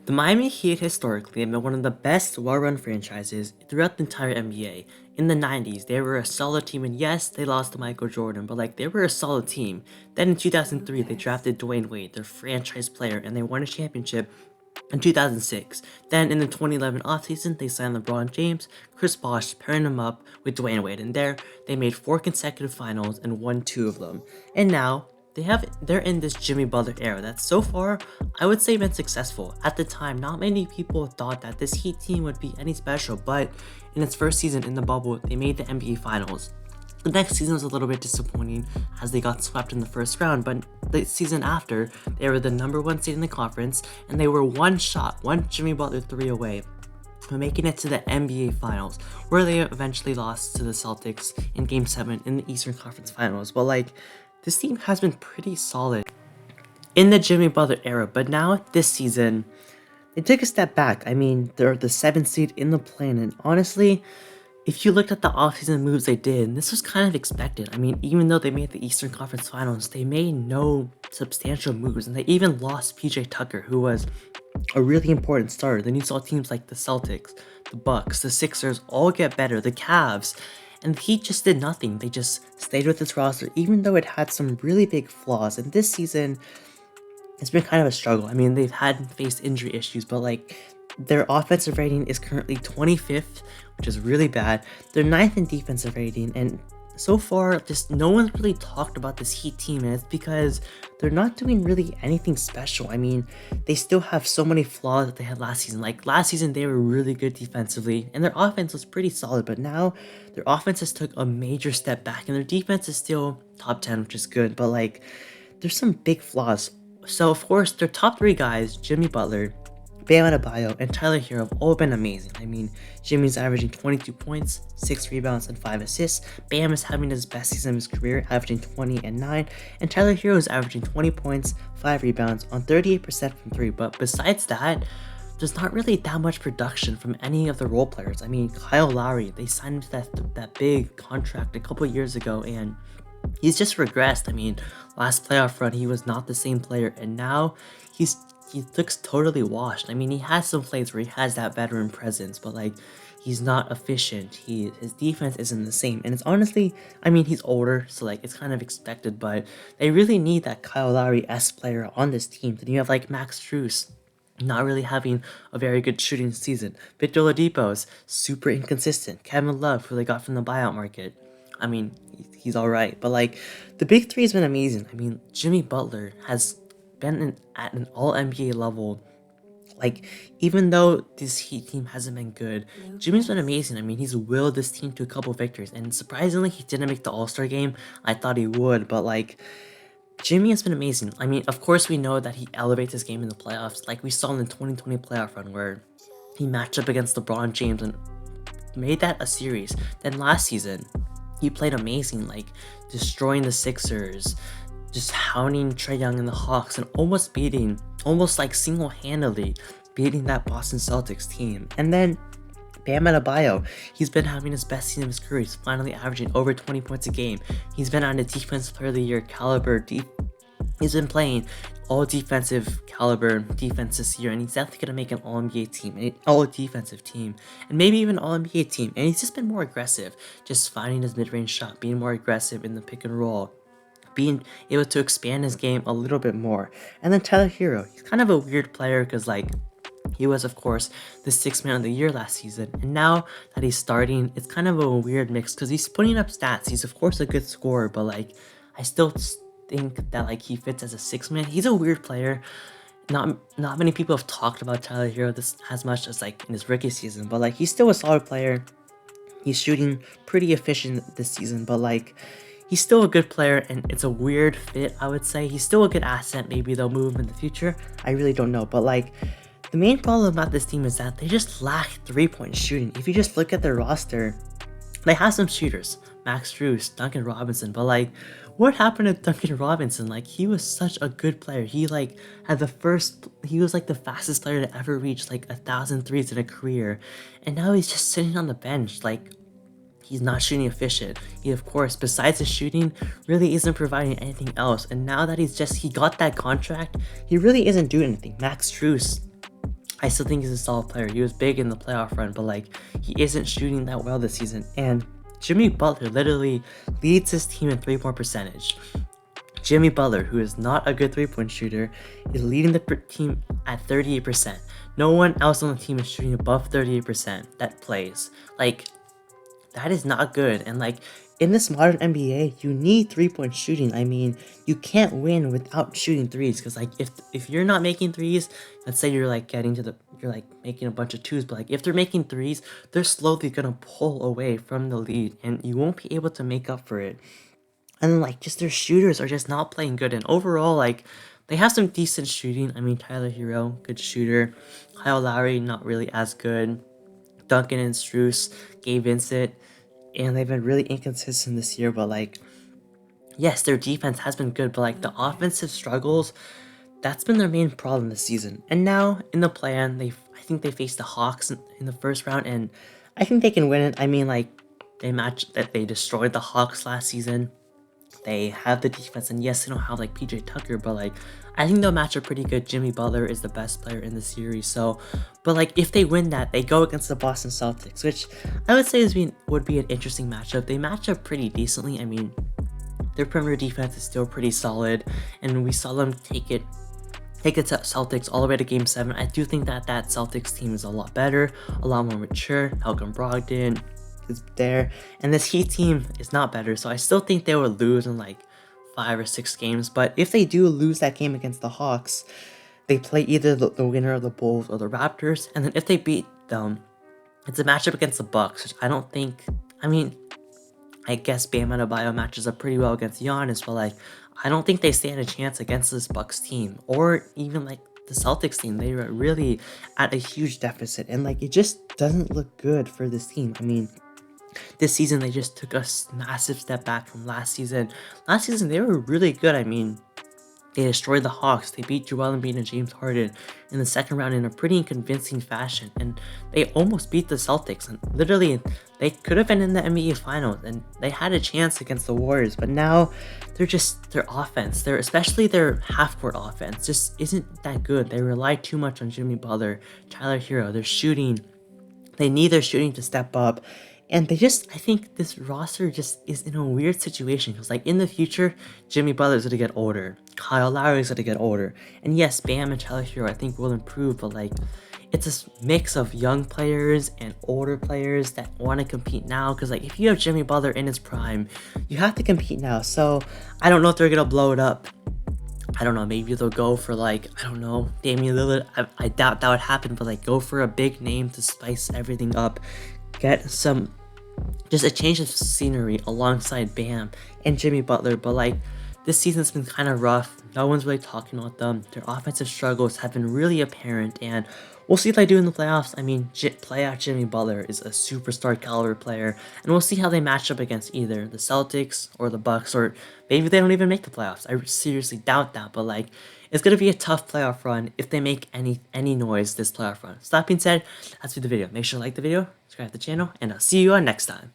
The Miami Heat historically have been one of the best well-run franchises throughout the entire NBA. In the 90s, they were a solid team, and yes, they lost to Michael Jordan, but they were a solid team. Then in 2003, they drafted Dwayne Wade, their franchise player, and they won a championship in 2006. Then in the 2011 offseason, they signed LeBron James, Chris Bosh, pairing him up with Dwayne Wade, and there they made 4 consecutive finals and won 2 of them. And now they're in this Jimmy Butler era that so far I would say been successful. At the time, not many people thought that this Heat team would be any special, but in its first season in the bubble, they made the NBA Finals. The next season was a little bit disappointing as they got swept in the first round, but the season after, they were the #1 seed in the conference, and they were one Jimmy Butler 3 away from making it to the NBA Finals, where they eventually lost to the Celtics in Game 7 in the Eastern Conference Finals. But this team has been pretty solid in the Jimmy Butler era, but now this season, they took a step back. I mean, they're the 7th seed in the play-in, and honestly, if you looked at the offseason moves they did, this was kind of expected. I mean, even though they made the Eastern Conference Finals, they made no substantial moves, and they even lost PJ Tucker, who was a really important starter. Then you saw teams like the Celtics, the Bucks, the Sixers all get better, the Cavs, and the Heat just did nothing. They just stayed with this roster, even though it had some really big flaws. And this season, it's been kind of a struggle. I mean, they've faced injury issues, but their offensive rating is currently 25th, which is really bad. They're 9th in defensive rating, and so far, just no one's really talked about this Heat team, and it's because they're not doing really anything special. I mean, they still have so many flaws that they had last season. Last season, they were really good defensively, and their offense was pretty solid, but now their offense has took a major step back, and their defense is still top 10, which is good, but there's some big flaws. So, of course, their top 3 guys, Jimmy Butler, Bam Adebayo, and Tyler Hero have all been amazing. I mean, Jimmy's averaging 22 points, 6 rebounds, and 5 assists. Bam is having his best season of his career, averaging 20 and 9. And Tyler Hero is averaging 20 points, 5 rebounds on 38% from 3. But besides that, there's not really that much production from any of the role players. I mean, Kyle Lowry, they signed that big contract a couple years ago, and he's just regressed. I mean, last playoff run, he was not the same player, and now he looks totally washed. I mean, he has some plays where he has that veteran presence, but he's not efficient. His defense isn't the same, and it's honestly, I mean, he's older, so it's kind of expected. But they really need that Kyle Lowry-esque player on this team. Then you have Max Strus, not really having a very good shooting season. Victor Oladipo's super inconsistent. Kevin Love, who they got from the buyout market, I mean, he's all right, but the big three has been amazing. I mean, Jimmy Butler has been at an all NBA level. Even though this Heat team hasn't been good, Jimmy's been amazing. I mean, he's willed this team to a couple victories, and surprisingly, he didn't make the All-Star game. I thought he would, but Jimmy has been amazing. I mean, of course, we know that he elevates his game in the playoffs, we saw in the 2020 playoff run where he matched up against LeBron James and made that a series. Then last season, he played amazing, destroying the Sixers, just hounding Trae Young and the Hawks, and almost single-handedly beating that Boston Celtics team. And then Bam Adebayo, he's been having his best season of his career. He's finally averaging over 20 points a game. He's been on the Defensive Player of the Year caliber. He's been playing all defensive caliber defense this year, and he's definitely going to make an All-NBA team, an all-defensive team, and maybe even an All-NBA team. And he's just been more aggressive, just finding his mid-range shot, being more aggressive in the pick and roll, being able to expand his game a little bit more. And then Tyler Hero, he's kind of a weird player because he was, of course, the 6th man of the year last season, and now that he's starting, it's kind of a weird mix because he's putting up stats. He's, of course, a good scorer, but I still think that he fits as a 6th man. He's a weird player. Not many people have talked about Tyler Hero this as much as in his rookie season, but he's still a solid player. He's shooting pretty efficient this season, but he's still a good player, and it's a weird fit, I would say. He's still a good asset. Maybe they'll move him in the future. I really don't know, but the main problem about this team is that they just lack 3-point shooting. If you just look at their roster, they have some shooters, Max Strus, Duncan Robinson, but what happened to Duncan Robinson? He was such a good player. He he was the fastest player to ever reach 1,000 threes in a career, and now he's just sitting on the bench. He's not shooting efficient. He, of course, besides his shooting, really isn't providing anything else. And now that he got that contract, he really isn't doing anything. Max Strus, I still think he's a solid player. He was big in the playoff run, but like he isn't shooting that well this season. And Jimmy Butler literally leads his team in 3-point percentage. Jimmy Butler, who is not a good 3-point shooter, is leading the team at 38%. No one else on the team is shooting above 38% that plays. Like, that is not good. And like in this modern NBA, you need 3-point shooting. I mean, you can't win without shooting threes, because like if you're not making threes, let's say you're like you're like making a bunch of twos, but like if they're making threes, they're slowly gonna pull away from the lead and you won't be able to make up for it. And like just their shooters are just not playing good. And overall, like they have some decent shooting. I mean, Tyler Hero, good shooter. Kyle Lowry, not really as good. Duncan and Struce, Gabe Vincent, and they've been really inconsistent this year. But like, yes, their defense has been good, but like the offensive struggles, that's been their main problem this season. And now in the play-in, I think they faced the Hawks in the first round, and I think they can win it. I mean, like they destroyed the Hawks last season. They have the defense, and yes, they don't have like PJ Tucker, but like I think they'll match up pretty good. Jimmy Butler is the best player in the series, so but like if they win that, they go against the Boston Celtics, which I would say would be an interesting matchup. They match up pretty decently. I mean, their perimeter defense is still pretty solid, and we saw them take it to Celtics all the way to Game 7. I do think that Celtics team is a lot better, a lot more mature. Malcolm Brogdon is there, and this Heat team is not better, so I still think they would lose in like 5 or 6 games. But if they do lose that game against the Hawks, they play either the winner of the Bulls or the Raptors, and then if they beat them, it's a matchup against the Bucks, which I don't think, I mean, I guess Bam Adebayo matches up pretty well against Giannis, but like I don't think they stand a chance against this Bucks team, or even like the Celtics team. They were really at a huge deficit, and like it just doesn't look good for this team. I mean, this season they just took a massive step back from last season. Last season they were really good. I mean, they destroyed the Hawks. They beat Joel Embiid and James Harden in the second round in a pretty convincing fashion, and they almost beat the Celtics. And literally, they could have been in the NBA Finals, and they had a chance against the Warriors. But now, their offense, especially their half-court offense, just isn't that good. They rely too much on Jimmy Butler, Tyler Hero. Their shooting, they need their shooting to step up. And I think this roster just is in a weird situation, because like in the future, Jimmy Butler's gonna get older, Kyle Lowry's gonna get older, and yes, Bam and Tyler Hero I think will improve, but like it's this mix of young players and older players that want to compete now, because like if you have Jimmy Butler in his prime, you have to compete now. So I don't know if they're gonna blow it up. I don't know, maybe they'll go for like, I don't know, Damian Lillard. I doubt that would happen, but like go for a big name to spice everything up, get just a change of scenery alongside Bam and Jimmy Butler. But like this season's been kind of rough. No one's really talking about them. Their offensive struggles have been really apparent, and we'll see what they do in the playoffs. I mean, playoff Jimmy Butler is a superstar caliber player, and we'll see how they match up against either the Celtics or the Bucks, or maybe they don't even make the playoffs. I seriously doubt that, but like it's gonna be a tough playoff run if they make any noise this playoff run. So that being said, that's the video. Make sure to like the video, subscribe to the channel, and I'll see you on next time.